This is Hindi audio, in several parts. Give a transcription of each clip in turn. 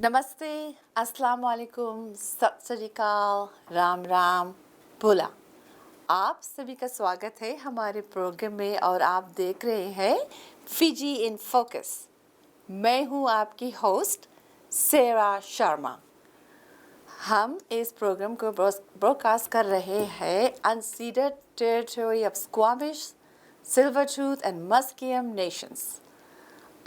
नमस्ते, अस्सलाम वालेकुम, सत श्री अकाल, राम राम, भोला। आप सभी का स्वागत है हमारे प्रोग्राम में और आप देख रहे हैं फिजी इन फोकस। मैं हूं आपकी होस्ट सेरा शर्मा। हम इस प्रोग्राम को ब्रॉडकास्ट कर रहे हैं unceded territory of Squamish, Tsleil-Waututh and Musqueam nations.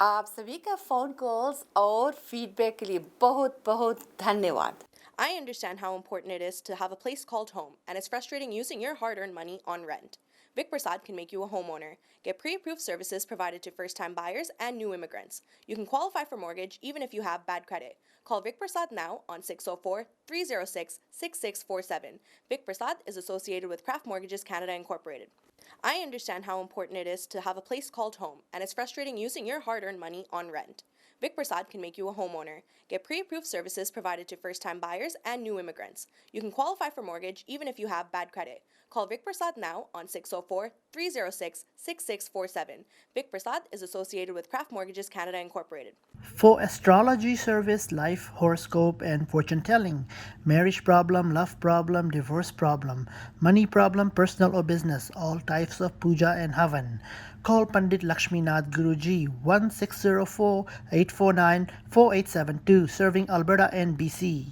आप सभी का फ़ोन कॉल्स और फीडबैक के लिए बहुत बहुत धन्यवाद। I understand how important it is to have a place called home, and it's frustrating using your hard earned money on rent. Vic Prasad can make you a homeowner. Get pre approved services provided to first time buyers and new immigrants. You can qualify for mortgage even if you have bad credit. Call Vic Prasad now on 604 306 6647. Vic Prasad is associated with Craft Mortgages Canada Incorporated. I understand how important it is to have a place called home, and it's frustrating using your hard earned money on rent. Vic Prasad can make you a homeowner. Get pre approved services provided to first time buyers and new immigrants. You can qualify for mortgage even if you have bad credit. Call Vic Prasad now on 604 306 6647. Vic Prasad is associated with Craft Mortgages Canada Incorporated. For astrology service, life horoscope, and fortune telling, marriage problem, love problem, divorce problem, money problem, personal or business, all types of puja and havan. Call Pandit Lakshminath Guruji 1604-849-4872, serving Alberta and BC.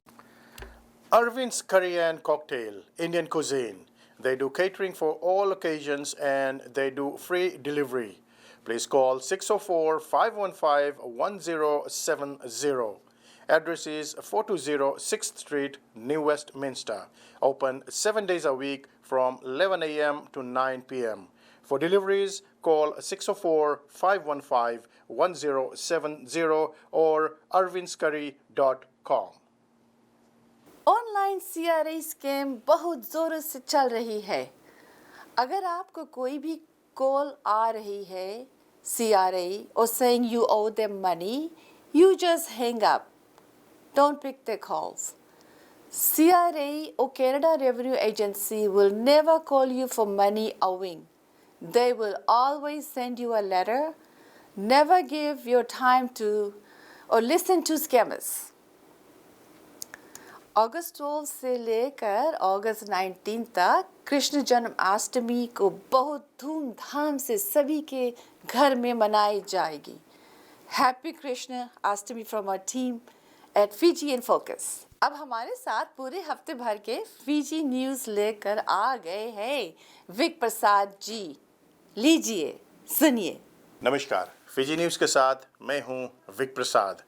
Arvind's Curry and Cocktail, Indian cuisine. They do catering for all occasions and they do free delivery. Please call 604-515-1070. Address is 420 6th Street, New Westminster. Open 7 days a week from 11 a.m. to 9 p.m. For deliveries, call 604-515-1070 or arvindscurry.com. Online CRA scam बहुत ज़ोरों से चल रही है। अगर आपको कोई भी कॉल आ रही है CRA or saying you owe them money, you just hang up. Don't pick their calls. CRA or Canada Revenue Agency will never call you for money owing. They will always send you a letter. Never give your time to or listen to scammers. अगस्त 12 से लेकर अगस्त 19 तक कृष्ण जन्माष्टमी को बहुत धूमधाम से सभी के घर में मनाई जाएगी। Happy Krishna Ashtami from our team at Fiji in focus. अब हमारे साथ पूरे हफ्ते भर के फिजी न्यूज़ लेकर आ गए हैं विक प्रसाद जी। लीजिए, सुनिए। नमस्कार, फिजी न्यूज़ के साथ मैं हूं विक प्रसाद।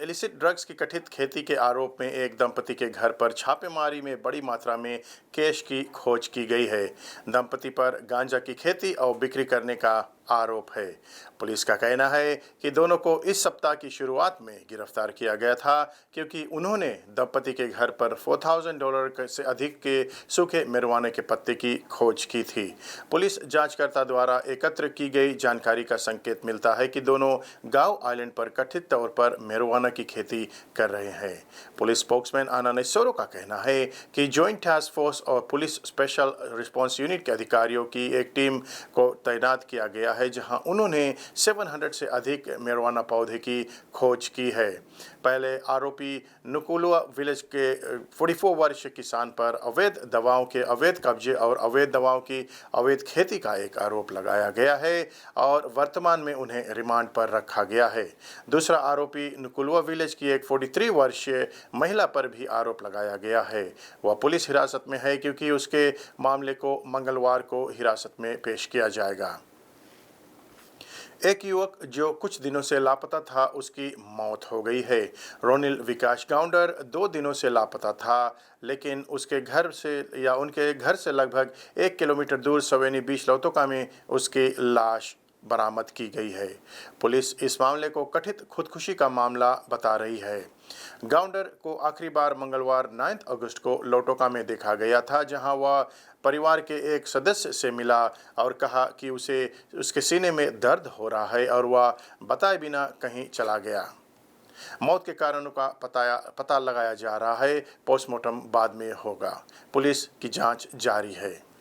इलिसिट ड्रग्स की कथित खेती के आरोप में एक दंपति के घर पर छापेमारी में बड़ी मात्रा में कैश की खोज की गई है। दंपति पर गांजा की खेती और बिक्री करने का आरोप है। पुलिस का कहना है कि दोनों को इस सप्ताह की शुरुआत में गिरफ्तार किया गया था क्योंकि उन्होंने दंपति के घर पर $4,000 से अधिक के सूखे marijuana के पत्ते की खोज की थी। पुलिस जांचकर्ता द्वारा एकत्र की गई जानकारी का संकेत मिलता है कि दोनों गांव आइलैंड पर कथित तौर पर marijuana की खेती कर रहे हैं। पुलिस स्पोक्समैन आना नेसोरो का कहना है कि जॉइंट टास्क फोर्स और पुलिस स्पेशल रिस्पांस यूनिट के अधिकारियों की एक टीम को तैनात किया गया है जहां उन्होंने 700 से अधिक marijuana पौधे की खोज की है। पहले आरोपी नुकुलुआ विलेज के 44 वर्षीय किसान पर अवैध दवाओं के अवैध कब्जे और अवैध दवाओं की अवैध खेती का एक आरोप लगाया गया है और वर्तमान में उन्हें रिमांड पर रखा गया है। दूसरा आरोपी नुकुलुआ विलेज की एक 43 वर्षीय महिला पर भी आरोप लगाया गया है। वह पुलिस हिरासत में है क्योंकि उसके मामले को मंगलवार को हिरासत में पेश किया जाएगा। एक युवक जो कुछ दिनों से लापता था उसकी मौत हो गई है। रोनिल विकास गाउंडर 2 दिनों से लापता था लेकिन उसके घर से या उनके घर से लगभग 1 किलोमीटर दूर सवेनी बीच लौतोका में उसकी लाश बरामद की गई है। पुलिस इस मामले को कथित खुदकुशी का मामला बता रही है। गाउंडर को आखिरी बार मंगलवार 9 अगस्त को लोटोका में देखा गया था जहां वह परिवार के एक सदस्य से मिला और कहा कि उसे उसके सीने में दर्द हो रहा है और वह बताए बिना कहीं चला गया। मौत के कारणों का पता लगाया जा रहा है। पोस्टमार्टम बाद में होगा। पुलिस की जांच जारी है।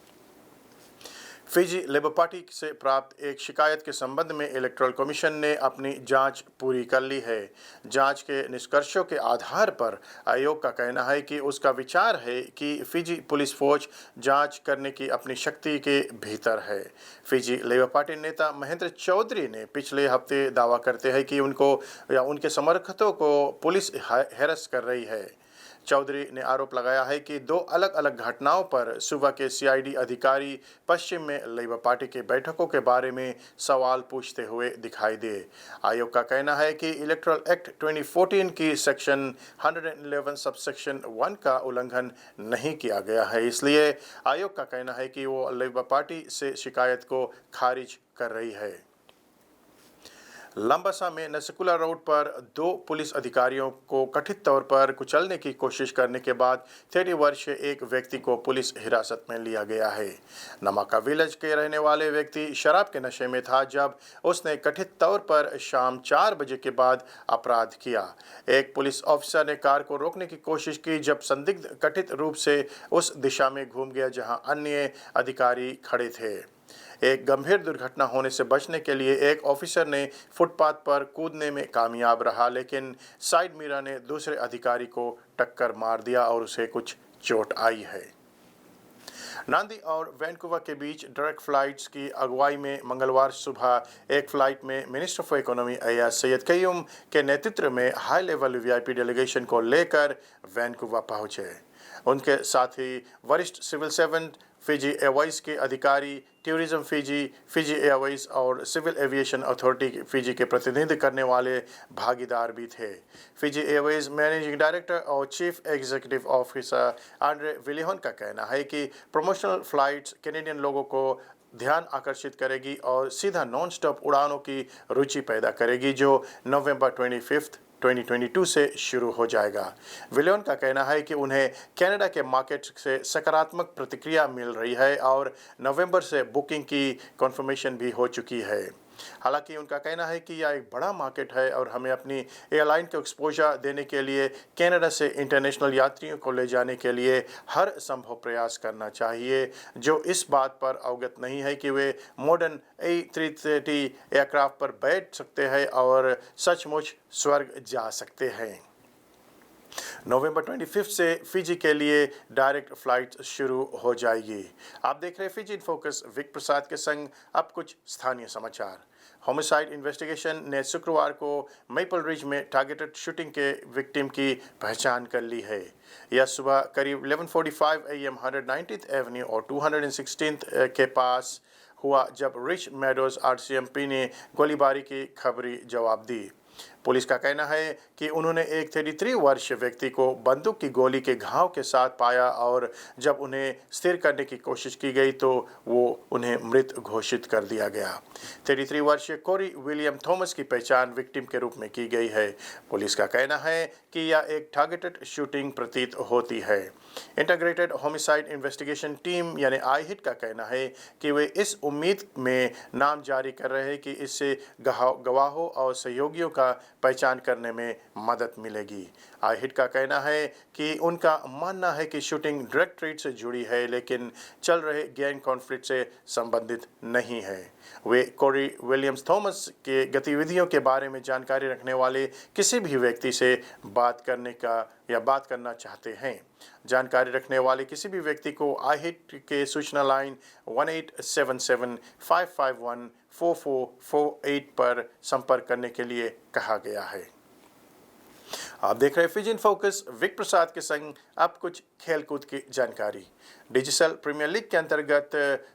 फिजी लेबर पार्टी से प्राप्त एक शिकायत के संबंध में इलेक्टोरल कमीशन ने अपनी जांच पूरी कर ली है। जांच के निष्कर्षों के आधार पर आयोग का कहना है कि उसका विचार है कि फिजी पुलिस फौज जांच करने की अपनी शक्ति के भीतर है। फिजी लेबर पार्टी नेता महेंद्र चौधरी ने पिछले हफ्ते दावा करते हैं कि उनको या उनके समर्थकों को पुलिस हैरस कर रही है। चौधरी ने आरोप लगाया है कि दो अलग अलग घटनाओं पर सुबह के सीआईडी अधिकारी पश्चिम में लेबर पार्टी के बैठकों के बारे में सवाल पूछते हुए दिखाई दे। आयोग का कहना है कि इलेक्टोरल एक्ट 2014 की सेक्शन 111 सबसेक्शन 1 का उल्लंघन नहीं किया गया है, इसलिए आयोग का कहना है कि वो लेबर पार्टी से शिकायत को खारिज कर रही है। लंबासा में नसकुला रोड पर दो पुलिस अधिकारियों को कथित तौर पर कुचलने की कोशिश करने के बाद 30 वर्षीय एक व्यक्ति को पुलिस हिरासत में लिया गया है। नमाका विलेज के रहने वाले व्यक्ति शराब के नशे में था जब उसने कथित तौर पर शाम 4 बजे के बाद अपराध किया। एक पुलिस ऑफिसर ने कार को रोकने की कोशिश की जब संदिग्ध कथित रूप से उस दिशा में घूम गया जहां अन्य अधिकारी खड़े थे। एक गंभीर दुर्घटना होने से बचने के लिए एक ऑफिसर ने फुटपाथ पर कूदने में कामयाब रहा, लेकिन साइड मिरर ने दूसरे अधिकारी को टक्कर मार दिया और उसे कुछ चोट आई है। नांदी और वैनकूवर के बीच डायरेक्ट फ्लाइट्स की अगुवाई में मंगलवार सुबह एक फ्लाइट में minister for economy Aiyaz Sayed Khaiyum के नेतृत्व में हाई लेवल वीआईपी डेलीगेशन को लेकर वैनकूवर पहुंचे। उनके साथ ही वरिष्ठ सिविल सर्वेंट, फिजी एयरवेज के अधिकारी, टूरिज्म फिजी, फिजी एयरवेज और सिविल एविएशन अथॉरिटी फिजी के प्रतिनिधित्व करने वाले भागीदार भी थे। फिजी एयरवेज मैनेजिंग डायरेक्टर और चीफ एग्जीक्यूटिव ऑफिसर आंड्रे विलियन का कहना है कि प्रमोशनल फ्लाइट्स कैनेडियन लोगों को ध्यान आकर्षित करेगी और सीधा नॉन स्टॉप उड़ानों की रुचि पैदा करेगी जो नवंबर 25 2022 से शुरू हो जाएगा। विलियन का कहना है कि उन्हें कनाडा के मार्केट से सकारात्मक प्रतिक्रिया मिल रही है और नवंबर से बुकिंग की कन्फर्मेशन भी हो चुकी है। हालांकि उनका कहना है कि यह एक बड़ा मार्केट है और हमें अपनी एयरलाइन को एक्सपोजर देने के लिए कनाडा से इंटरनेशनल यात्रियों को ले जाने के लिए हर संभव प्रयास करना चाहिए, जो इस बात पर अवगत नहीं है कि वे मॉडर्न A330 एयरक्राफ्ट पर बैठ सकते हैं और सचमुच स्वर्ग जा सकते हैं। नवंबर 25 से फिजी के लिए डायरेक्ट फ्लाइट शुरू हो जाएगी। आप देख रहे हैं फिजी इन फोकस विक प्रसाद के संग। अब कुछ स्थानीय समाचार। होमिसाइड इन्वेस्टिगेशन ने शुक्रवार को मेपल रिज में टारगेटेड शूटिंग के विक्टिम की पहचान कर ली है। यह सुबह करीब 11:45 AM 119th एवेन्यू और 216th के पास हुआ जब रिच मेडोज RCMP ने गोलीबारी की खबरी जवाब दी। पुलिस का कहना है कि उन्होंने एक 33 वर्षीय व्यक्ति को बंदूक की गोली के घाव के साथ पाया और जब उन्हें स्थिर करने की कोशिश की गई तो वो उन्हें मृत घोषित कर दिया गया। 33 वर्षीय कोरी विलियम थॉमस की पहचान विक्टिम के रूप में की गई है। पुलिस का कहना है कि यह एक टारगेटेड शूटिंग प्रतीत होती है। इंटीग्रेटेड होमिसाइड इन्वेस्टिगेशन टीम यानी IHIT का कहना है कि वे इस उम्मीद में नाम जारी कर रहे हैं कि इससे गवाहों और सहयोगियों का पहचान करने में मदद मिलेगी। IHIT का कहना है कि उनका मानना है कि शूटिंग डायरेक्ट ट्रेड से जुड़ी है लेकिन चल रहे गैंग कॉन्फ्लिक्ट से संबंधित नहीं है। वे कोरी विलियम्स थॉमस के गतिविधियों के बारे में जानकारी रखने वाले किसी भी व्यक्ति से बात करना चाहते हैं। जानकारी रखने वाले किसी भी व्यक्ति को IHIT के सूचना लाइन 1877-551-4448 पर संपर्क करने के लिए कहा गया है। आप देख रहे हैं फिजी इन फोकस विक प्रसाद के संग। अब कुछ खेलकूद की जानकारी। डिजिटल प्रीमियर लीग के अंतर्गत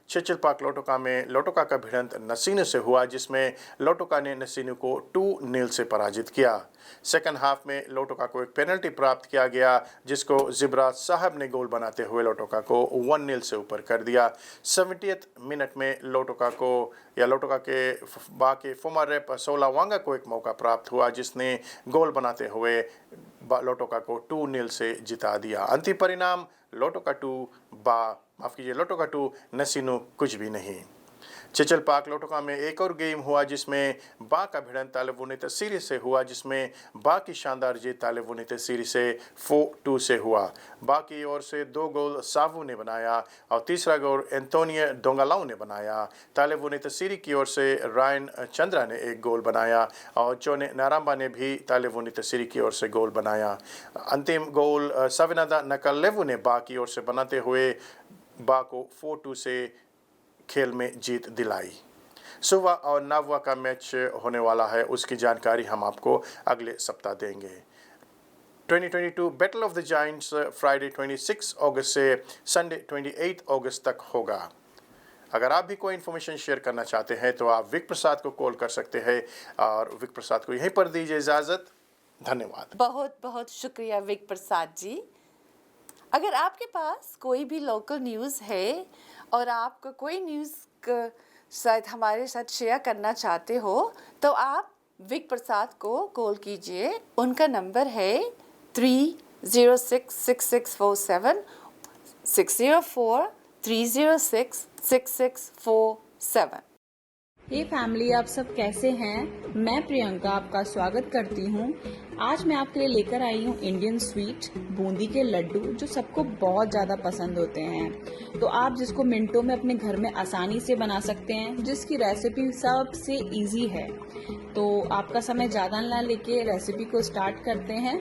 चेचिल पार्क लोटोका में लोटोका का भिड़ंत नसीनु से हुआ जिसमें लोटोका ने नसीनु को 2-0 से पराजित किया। सेकंड हाफ में लोटोका को एक पेनल्टी प्राप्त किया गया जिसको जिब्रा साहब ने गोल बनाते हुए लोटोका को 1-0 से ऊपर कर दिया। 70th मिनट में लोटोका के बाकी फॉर्मर रेप सोला वांगा को एक मौका प्राप्त हुआ जिसने गोल बनाते हुए लोटोका को 2-0 से जिता दिया। अंतिम परिणाम लोटोका 2 नसीनु कुछ भी नहीं। चिचल पाक लोटोका में एक और गेम हुआ जिसमें बा का भिड़न तालेबुनित सीरीज से हुआ, जिसमें बा की शानदार जीत तालेबुनित सीरीज से 4-2 से हुआ। बा की ओर से 2 गोल सावू ने बनाया और तीसरा गोल एंटोनियो डोंगालाउ ने बनाया। तालेबुनित सीरीज की ओर से रायन चंद्रा ने 1 गोल बनाया और चोने नाराम्बा ने भी तालेबुनित सीरीज की ओर से गोल बनाया। अंतिम गोल सविनादा नकलेवु ने बा की ओर से बनाते हुए बा को 4-2 से खेल में जीत दिलाई। सुबह और नववा का मैच होने वाला है, उसकी जानकारी हम आपको अगले सप्ताह देंगे। 2022 battle of the giants Friday 26 अगस्त से संडे 28 अगस्त तक होगा। अगर आप भी कोई इन्फॉर्मेशन शेयर करना चाहते हैं तो आप विक प्रसाद को कॉल कर सकते हैं और विक प्रसाद को यहीं पर दीजिए इजाज़त। धन्यवाद। बहुत बहुत शुक्रिया विक प्रसाद जी। अगर आपके पास कोई भी लोकल न्यूज़ है और आपको कोई न्यूज़ शायद हमारे साथ शेयर करना चाहते हो तो आप विक प्रसाद को कॉल कीजिए। उनका नंबर है 3066647 604-306-6647। हे फैमिली, आप सब कैसे हैं? मैं प्रियंका आपका स्वागत करती हूँ। आज मैं आपके लिए लेकर आई हूँ इंडियन स्वीट बूंदी के लड्डू, जो सबको बहुत ज़्यादा पसंद होते हैं। तो आप जिसको मिनटों में अपने घर में आसानी से बना सकते हैं, जिसकी रेसिपी सबसे इजी है। तो आपका समय ज़्यादा ना लेके रेसिपी को स्टार्ट करते हैं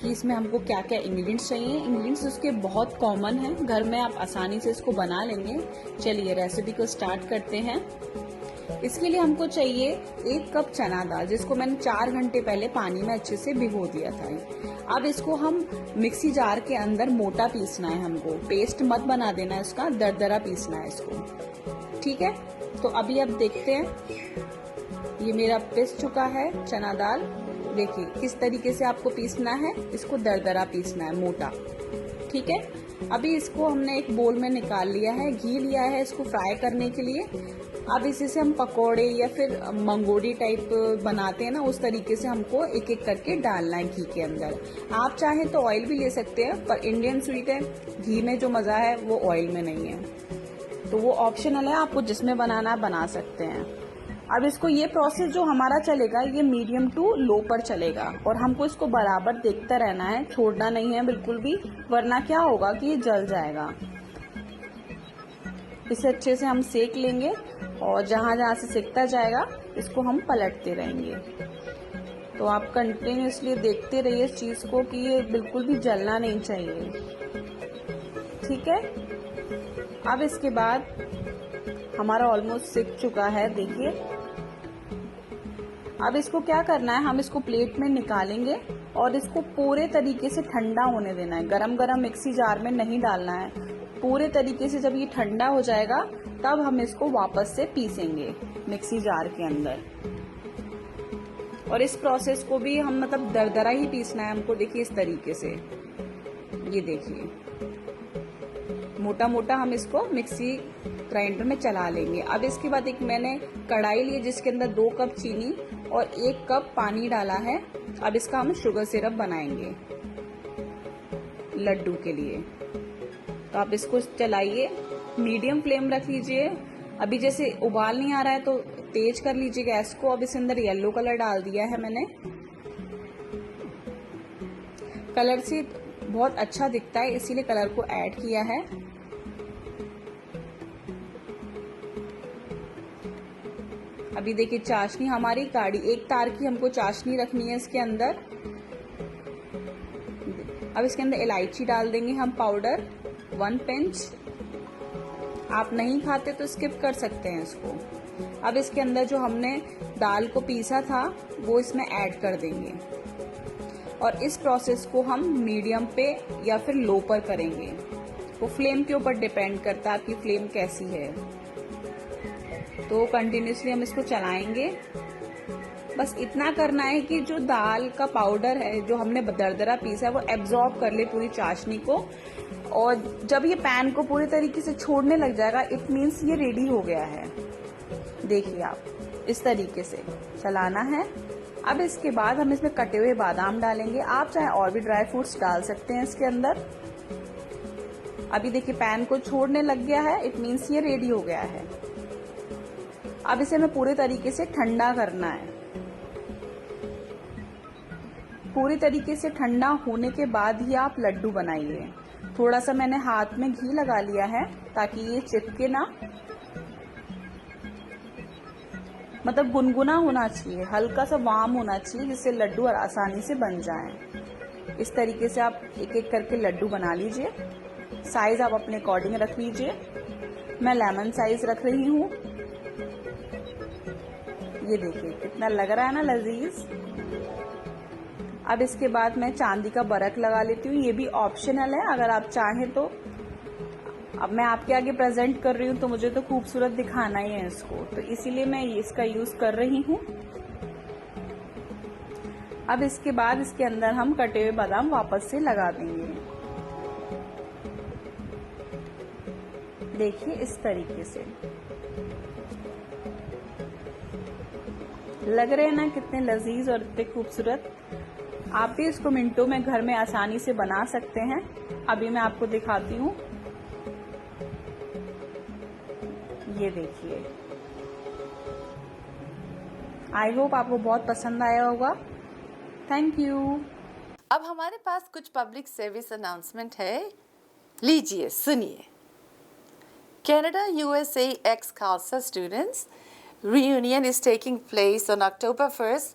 कि इसमें हमको क्या क्या इंग्रेडिएंट्स चाहिए। इंग्रेडिएंट्स उसके बहुत कॉमन हैं, घर में आप आसानी से इसको बना लेंगे। चलिए रेसिपी को स्टार्ट करते हैं। इसके लिए हमको चाहिए 1 कप चना दाल, जिसको मैंने 4 घंटे पहले पानी में अच्छे से भिगो दिया था। अब इसको हम मिक्सी जार के अंदर मोटा पीसना है हमको, पेस्ट मत बना देना है इसका, दरदरा पीसना है इसको। ठीक है, तो अभी आप देखते हैं ये मेरा पिस चुका है चना दाल। देखिए किस तरीके से आपको पीसना है, इसको दरदरा पीसना है, मोटा। ठीक है, अभी इसको हमने एक बोल में निकाल लिया है। घी लिया है इसको फ्राई करने के लिए। अब इसी से हम पकोड़े या फिर मंगोड़ी टाइप बनाते हैं ना, उस तरीके से हमको एक एक करके डालना है घी के अंदर। आप चाहें तो ऑयल भी ले सकते हैं, पर इंडियन स्वीट है, घी में जो मज़ा है वो ऑयल में नहीं है। तो वो ऑप्शनल है, आपको जिसमें बनाना है बना सकते हैं। अब इसको ये प्रोसेस जो हमारा चलेगा ये मीडियम टू लो पर चलेगा और हमको इसको बराबर देखते रहना है, छोड़ना नहीं है बिल्कुल भी, वरना क्या होगा कि ये जल जाएगा। इसे अच्छे से हम सेक लेंगे और जहाँ जहाँ से सेकता जाएगा इसको हम पलटते रहेंगे। तो आप कंटिन्यूसली देखते रहिए इस चीज़ को कि ये बिल्कुल भी जलना नहीं चाहिए। ठीक है, अब इसके बाद हमारा ऑलमोस्ट सिक चुका है, देखिए। अब इसको क्या करना है, हम इसको प्लेट में निकालेंगे और इसको पूरे तरीके से ठंडा होने देना है। गरम गरम मिक्सी जार में नहीं डालना है, पूरे तरीके से जब ये ठंडा हो जाएगा तब हम इसको वापस से पीसेंगे मिक्सी जार के अंदर। और इस प्रोसेस को भी हम मतलब दरदरा ही पीसना है हमको। देखिए इस तरीके से, ये देखिए मोटा मोटा हम इसको मिक्सी ग्राइंडर में चला लेंगे। अब इसके बाद एक मैंने कढ़ाई ली जिसके अंदर 2 कप चीनी और 1 कप पानी डाला है। अब इसका हम शुगर सिरप बनाएंगे लड्डू के लिए। तो आप इसको चलाइए, मीडियम फ्लेम रख लीजिए। अभी जैसे उबाल नहीं आ रहा है तो तेज कर लीजिए गैस को। अब इसके अंदर येलो कलर डाल दिया है मैंने, कलर से बहुत अच्छा दिखता है इसीलिए कलर को ऐड किया है। अभी देखिए चाशनी हमारी गाढ़ी 1 तार की हमको चाशनी रखनी है इसके अंदर। अब इसके अंदर इलायची डाल देंगे हम पाउडर 1 पिंच। आप नहीं खाते तो स्किप कर सकते हैं इसको। अब इसके अंदर जो हमने दाल को पीसा था वो इसमें ऐड कर देंगे और इस प्रोसेस को हम मीडियम पे या फिर लो पर करेंगे। वो फ्लेम के ऊपर डिपेंड करता है आपकी फ्लेम कैसी है। तो कंटिन्यूसली हम इसको चलाएंगे। बस इतना करना है कि जो दाल का पाउडर है जो हमने दरदरा पीसा है वो एब्जॉर्ब कर ले पूरी चाशनी को। और जब ये पैन को पूरी तरीके से छोड़ने लग जाएगा इट मीन्स ये रेडी हो गया है। देखिए आप इस तरीके से चलाना है। अब इसके बाद हम इसमें कटे हुए बादाम डालेंगे। आप चाहे और भी ड्राई फ्रूट्स डाल सकते हैं इसके अंदर। अभी देखिए पैन को छोड़ने लग गया है, इट मीन्स ये रेडी हो गया है। अब इसे हमें पूरे तरीके से ठंडा करना है। पूरी तरीके से ठंडा होने के बाद ही आप लड्डू बनाइए। थोड़ा सा मैंने हाथ में घी लगा लिया है ताकि ये चिपके ना, मतलब गुनगुना होना चाहिए, हल्का सा वार्म होना चाहिए, जिससे लड्डू आसानी से बन जाएं। इस तरीके से आप एक एक करके लड्डू बना लीजिए। साइज आप अपने अकॉर्डिंग रख लीजिए। मैं लेमन साइज रख रही हूँ। ये देखिए कितना लग रहा है ना लजीज। अब इसके बाद मैं चांदी का बरक लगा लेती हूँ। ये भी ऑप्शनल है, अगर आप चाहें तो। अब मैं आपके आगे प्रेजेंट कर रही हूँ तो मुझे तो खूबसूरत दिखाना ही है इसको, तो इसीलिए मैं इसका यूज कर रही हूँ। अब इसके बाद इसके अंदर हम कटे हुए बादाम वापस से लगा देंगे। देखिए इस तरीके से लग रहे हैं ना कितने लजीज और इतने खूबसूरत। आप भी इसको मिनटों में घर में आसानी से बना सकते हैं। अभी मैं आपको दिखाती हूँ। ये देखिए, आई होप आपको बहुत पसंद आया होगा। Thank you. अब हमारे पास कुछ पब्लिक सर्विस अनाउंसमेंट है, लीजिए सुनिए। Canada USA ex Khalsa students reunion is taking place on October 1st,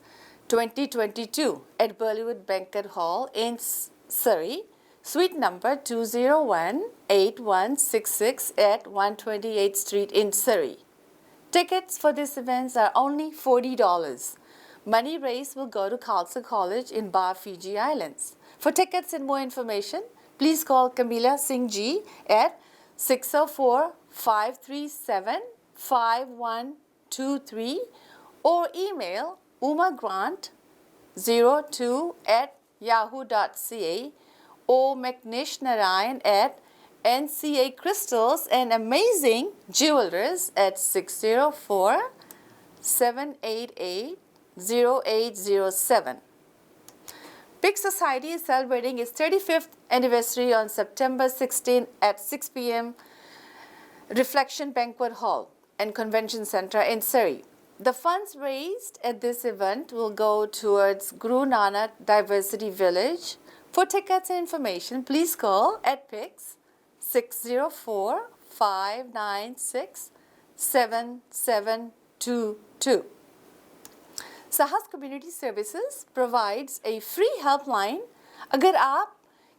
2022 at Bollywood Banquet Hall in Surrey, suite number 201-8166 at 128th Street in Surrey. Tickets for this event are only $40. Money raised will go to Khalsa College in Bar, Fiji Islands. For tickets and more information, please call Camila Singh Ji at 604-537-5123 or email umagrant02@yahoo.ca or McNish Narayan at NCA Crystals and Amazing Jewelers at 604-788-0807. Big Society is celebrating its 35th anniversary on September 16 at 6 p.m. Reflection Banquet Hall and Convention Center in Surrey. The funds raised at this event will go towards Guru Nanak Diversity Village. For tickets and information, please call at PIX 604-596-7722. Sahas Community Services provides a free helpline. अगर आप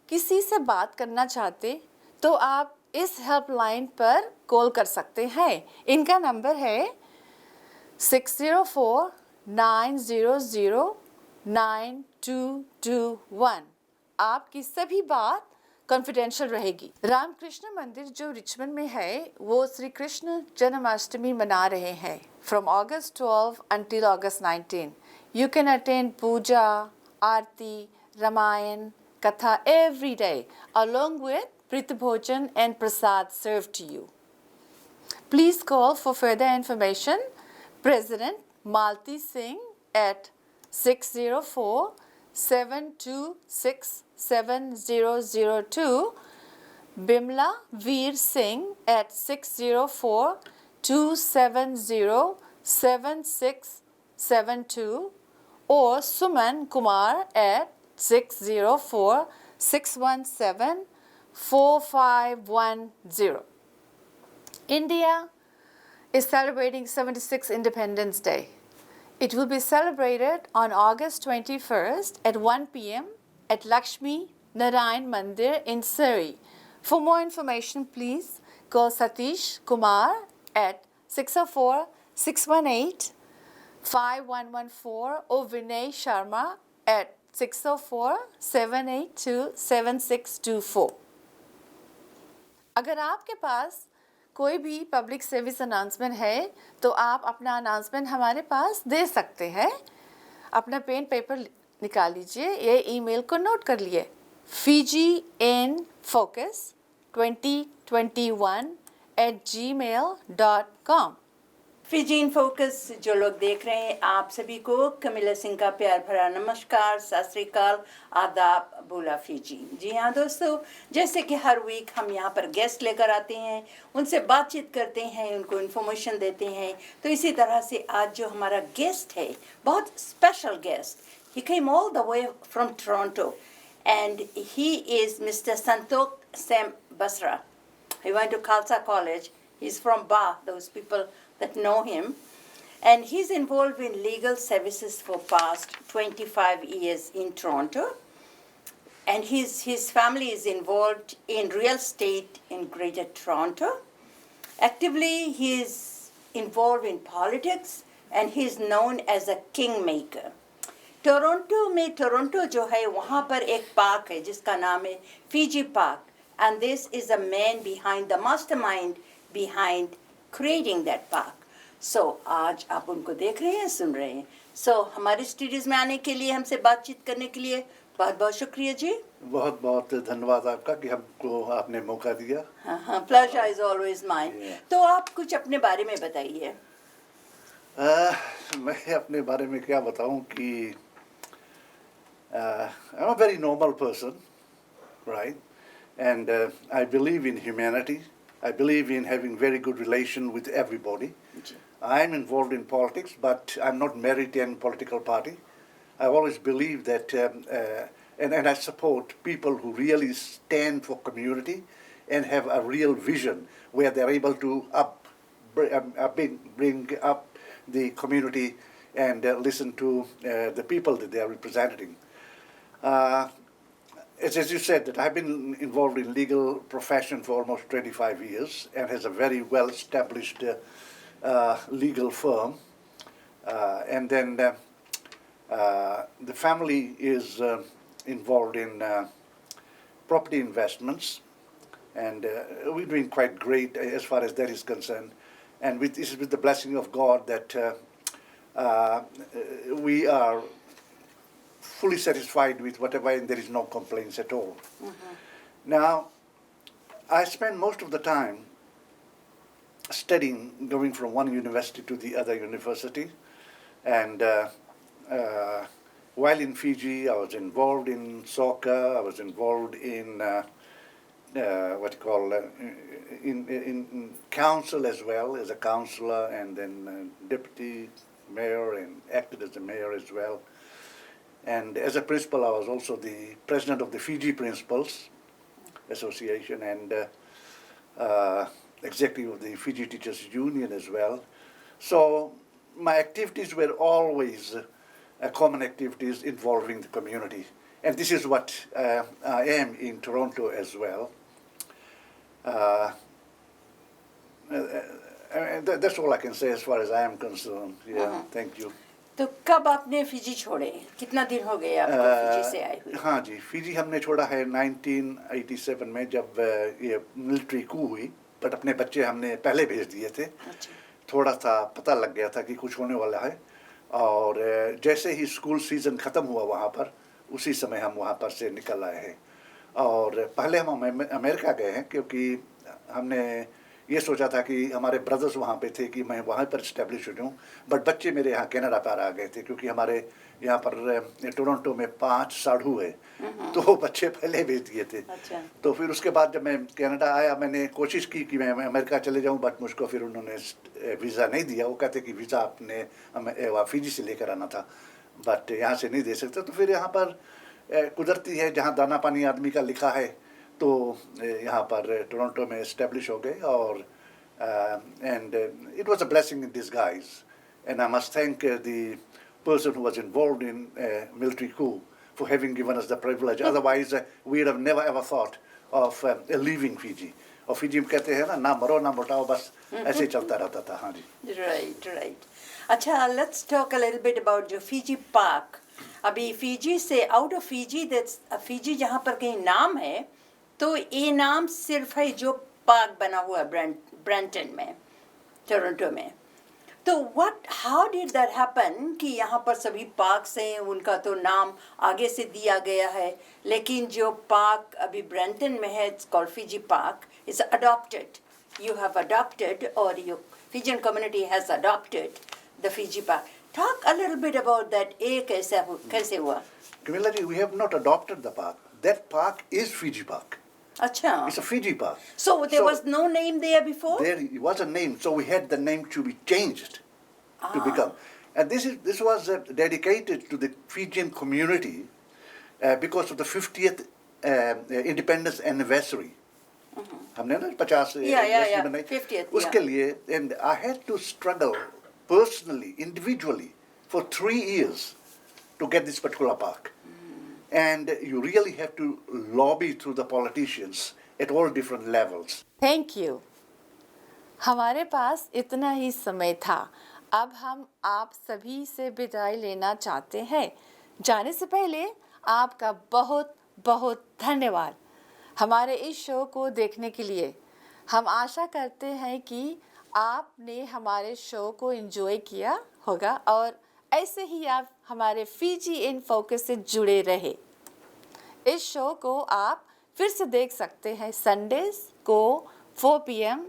किसी से बात करना चाहते तो आप इस हेल्पलाइन पर कॉल कर सकते हैं। इनका नंबर है 604-900-9221। आपकी सभी बात कॉन्फिडेंशियल रहेगी। रामकृष्ण मंदिर जो रिचमंड में है वो श्री कृष्ण जन्माष्टमी मना रहे हैं from August 12 until August 19. You can attend puja, aarti, ramayan, katha every day along with Prith Bhojan and prasad served to you. Please call for further information President Malti Singh at 604-726-7002, Bimla Veer Singh at 604-270-7672 or Suman Kumar at 604-617-4510. India is celebrating 76th Independence Day. It will be celebrated on August 21st at 1 p.m. at Lakshmi Narayan Mandir in Surrey. For more information, please call Satish Kumar at 604-618-5114 or Vinay Sharma at 604-782-7624. अगर आपके पास कोई भी पब्लिक सर्विस अनाउंसमेंट है तो आप अपना अनाउंसमेंट हमारे पास दे सकते हैं। अपना पेन पेपर निकाल लीजिए, ये ईमेल को नोट कर लिए fijiinfocus2021@gmail.com फिजी इन फोकस जो लोग देख रहे हैं, आप सभी को कमिला सिंह का प्यार भरा नमस्कार, सत श्री अकाल, आदाब, बोला फिजी। जी हाँ दोस्तों, जैसे कि हर वीक हम यहाँ पर गेस्ट लेकर आते हैं, उनसे बातचीत करते हैं, उनको इन्फॉर्मेशन देते हैं। तो इसी तरह से आज जो हमारा गेस्ट है, बहुत special guest, he came all the way from Toronto and he is Mr. Santok Sam Basra. He went to Khalsa College. He's from Ba, those people that know him. And he's involved in legal services for past 25 years in Toronto. And his family is involved in real estate in Greater Toronto. Actively, he is involved in politics and he is known as a kingmaker. Toronto में टोरंटो जो है वहाँ पर एक पार्क है जिसका नाम है Fiji park, and this is a man behind the mastermind behind creating that park. So आज आप उनको देख रहे हैं, सुन रहे हैं। सो हमारे स्टूडियोज में आने के लिए, हमसे बातचीत करने के लिए बहुत बहुत शुक्रिया जी। बहुत बहुत धन्यवाद आपका कि हमको आपने मौका दिया। हाँ, प्लेजर इज ऑलवेज माइन। तो आप कुछ अपने बारे में बताइए। मैं अपने बारे में क्या बताऊं कि I'm a very normal person, right? And I believe in humanity. I believe in having very good relation with everybody. I'm involved in politics, but I'm not married to any political party. I always believe that, and I support people who really stand for community and have a real vision where they're able to bring up the community and listen to the people that they are representing. As you said, that I've been involved in legal profession for almost 25 years and has a very well-established legal firm. And then the family is involved in property investments, and we're doing quite great as far as that is concerned. And this is with the blessing of God that we are fully satisfied with whatever, and there is no complaints at all. Now, I spend most of the time studying, going from one university to the other university. And while in Fiji, I was involved in soccer, I was involved in in council as well, as a councillor, and then deputy mayor, and acted as the mayor as well. And as a principal, I was also the president of the Fiji Principals Association and executive of the Fiji Teachers Union as well. So my activities were always common activities involving the community. And this is what I am in Toronto as well. That's all I can say as far as I am concerned. Yeah, thank you. तो कब आपने फिजी छोड़े? कितना दिन हो गए आपको फिजी से आए हुए? हाँ जी, फिजी हमने छोड़ा है 1987 में, जब ये मिलिट्री कू हुई, बट अपने बच्चे हमने पहले भेज दिए थे। थोड़ा सा पता लग गया था कि कुछ होने वाला है, और जैसे ही स्कूल सीज़न ख़त्म हुआ वहाँ पर, उसी समय हम वहाँ पर से निकल आए हैं। और पहले हम अमेरिका गए हैं, क्योंकि हमने ये सोचा था कि हमारे ब्रदर्स वहाँ पे थे कि मैं वहाँ पर इस्टेब्लिश हो जाऊँ, बट बच्चे मेरे यहाँ कनाडा पर आ गए थे, क्योंकि हमारे यहाँ पर टोरंटो में 5 साढ़ू है, तो बच्चे पहले भेज दिए थे। तो फिर उसके बाद जब मैं कनाडा आया, मैंने कोशिश की कि मैं अमेरिका चले जाऊँ, बट मुझको फिर उन्होंने वीज़ा नहीं दिया। वो कहते कि वीज़ा आपने फिजी से लेकर आना था, बट यहाँ से नहीं दे सकते। तो फिर यहाँ पर कुदरती है, जहाँ दाना पानी आदमी का लिखा है, तो यहाँ पर टोरंटो में इस्टेब्लिश हो गए। और and it was a blessing in disguise, and I must thank the person who was involved in military coup for having given us the privilege. Otherwise, we would have never ever thought of leaving Fiji. और फिजी में कहते हैं ना मरो ना मोटाओ, बस ऐसे चलता रहता था। हाँ जी। Right. अच्छा, let's talk a little bit about the Fiji Park. अभी फिजी से आउट ऑफ फिजी, फिजी जहाँ पर कहीं नाम है, तो ये नाम सिर्फ है जो पार्क बना हुआ है ब्रेंटन में, टोरंटो में। तो हाउ डिड दैट हैपन कि यहाँ पर सभी पार्क्स हैं, उनका तो नाम आगे से दिया गया है, लेकिन जो पार्क अभी ब्रेंटन में है, it's called Fiji park, is adopted, you have adopted, और Fijian community has adopted the Fiji Park. Talk a little bit about that. कैसे हुआ? Camilla ji, we have not adopted the park. That park is Fiji Park. अच्छा. It's a Fiji park. So there was no name there before? There was a name, so we had the name to be changed to become. And this was dedicated to the Fijian community because of the 50th independence anniversary. हमने ना 50 Yeah. बनाई 50th, उसके लिए, and I had to struggle personally, individually, for 3 years to get this particular park. And you really have to lobby through the politicians at all different levels. Thank you. हमारे पास इतना ही समय था। अब हम आप सभी से विदाई लेना चाहते हैं। जाने से पहले आपका बहुत बहुत धन्यवाद हमारे इस शो को देखने के लिए। हम आशा करते हैं कि आपने हमारे शो को एंजॉय किया होगा और ऐसे ही आप हमारे फीजी इन फोकस से जुड़े रहे। इस शो को आप फिर से देख सकते हैं संडेज को 4 p.m.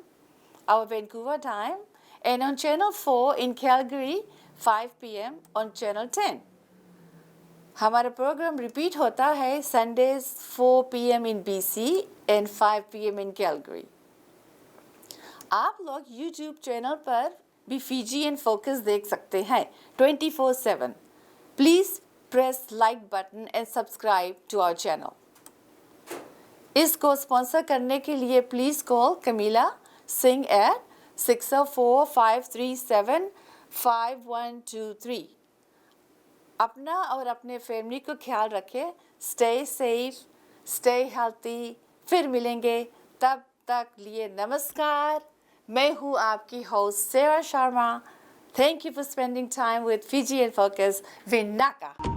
our Vancouver time and on channel 4 in Calgary 5 p.m. on channel 10. हमारा प्रोग्राम रिपीट होता है Sundays 4 p.m. in BC and 5 p.m. in Calgary. आप लोग YouTube चैनल पर भी फीजी इन फोकस देख सकते हैं 24/7. Please press like button and subscribe to our channel. इसको स्पॉन्सर करने के लिए प्लीज़ कॉल कमीला सिंह at 604-537-5123. अपना और अपने फैमिली को ख्याल रखें। Stay safe, stay healthy. फिर मिलेंगे, तब तक लिए नमस्कार। मैं हूँ आपकी host Sera Sharma. Thank you for spending time with Fiji in Focus, Vinaka.